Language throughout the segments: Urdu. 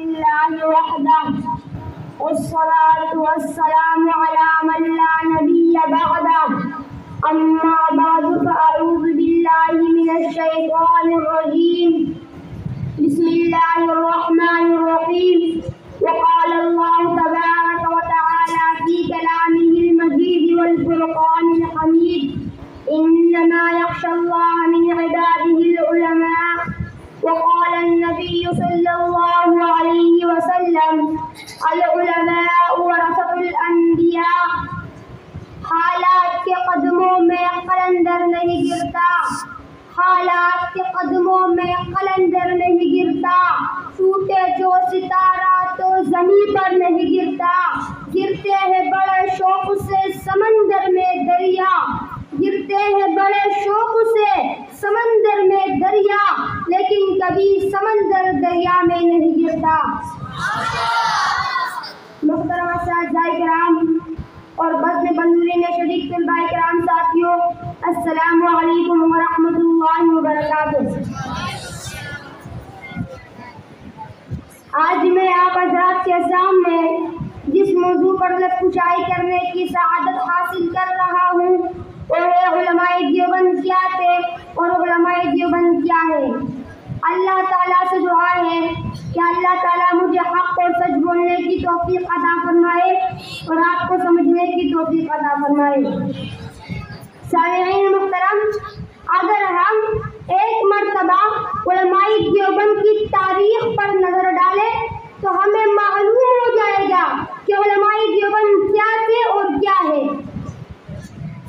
لله وحده والصلاة والسلام على من لا نبي بعده أما بعد فأعوذ بالله من الشيطان الرجيم بسم الله الرحمن الرحيم وقال الله تبارك وتعالى في كلامه المجيد والفرقان الحميد إنما يخشى الله من عباده العلماء وقال النبي صلى الله عليه وسلم العلماء ورثة الأنبياء حالات کے قدموں میں قلندر نہیں گرتا حالات کے قدموں میں قلندر نہیں گرتا ٹوٹے جو ستارہ تو زمین پر نہیں گرتا گرتے ہیں بڑے شوق سے سمندر میں دریا گرتے ہیں بڑے شوق سے سمندر میں دریا لیکن کبھی سمندر دریا میں نہیں گرتا محترم اساتذہ کرام اور بزم بندری میں شریک طلباء کرام ساتھیوں السلام علیکم ورحمۃ اللہ وبرکاتہ۔ آج میں آپ حضرات کے سامنے جس موضوع پر لب کشائی کرنے کی سعادت حاصل کر رہا ہوں وہ ہے علماء دیوبند کیا تھے اور علماء دیوبند کیا ہے۔ اللہ تعالیٰ سے دعا ہے کہ اللہ تعالیٰ مجھے حق اور سچ بولنے کی توفیق عطا فرمائے اور آپ کو سمجھنے کی توفیق عطا فرمائے۔ سامعین محترم، اگر ہم ایک مرتبہ علماء دیوبند کی تاریخ پر نظر ڈالیں تو ہمیں معلوم ہو جائے گا کہ علماء دیوبند کیا تھے اور کیا ہے۔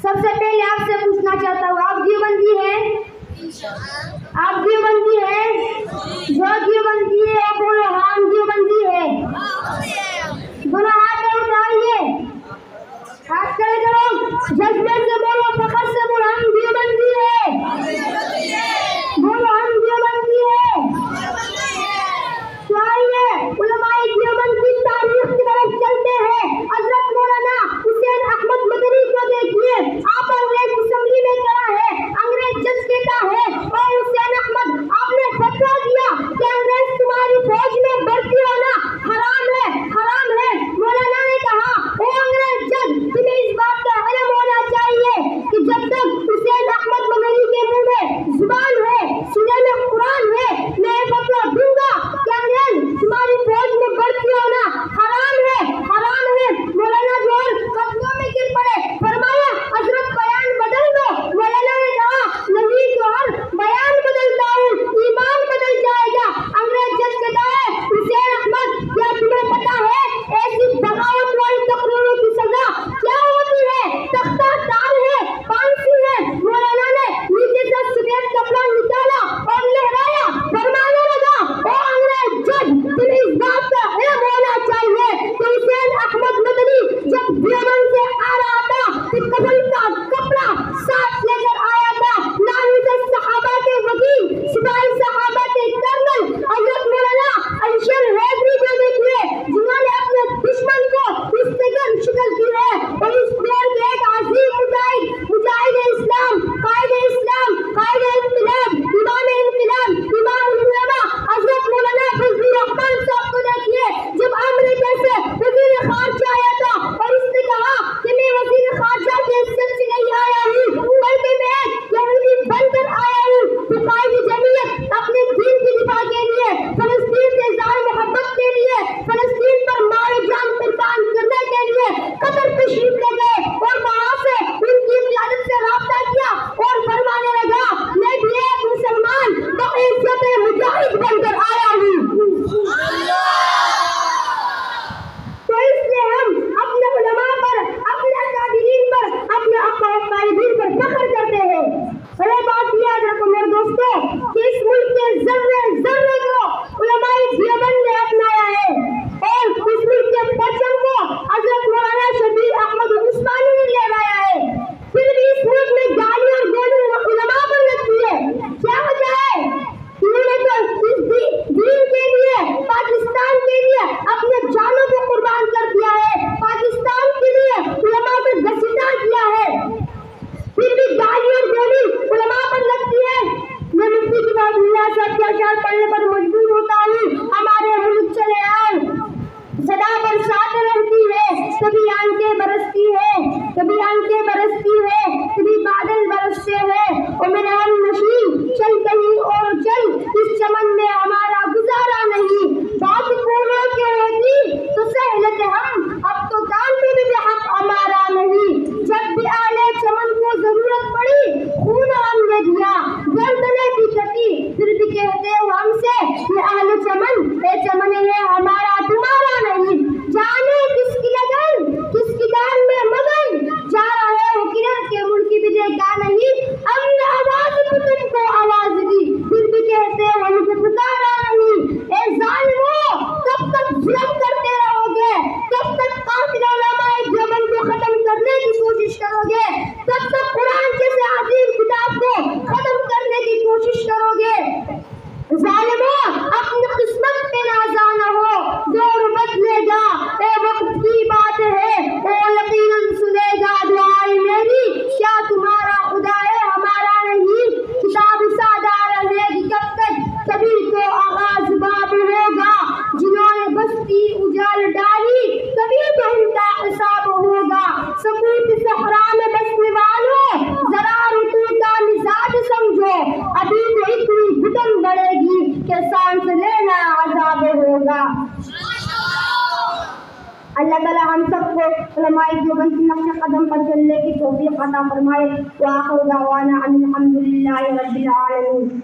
سب سے پہلے آپ سے پوچھنا چاہتا ہوں، آپ دیوبندی ہیں؟ آپ دیوبندی ہیں؟ جو دیوبندی ہے بولو ہم دیوبندی ہے۔ دونوں ہاتھ اٹھائیے، ہاتھ کھڑے کرو، جذبے سے بولو، فخر سے بولو ہم دیوبندی ہے، بولو ہم دیوبندی ہے۔ تو آئیے اللہ تعالیٰ ہم سب کو علماء دیوبند کی نقش قدم پر چلنے کی توفیق عطا فرمائے۔ وآخر دعوانا ان الحمد للہ رب العالمین۔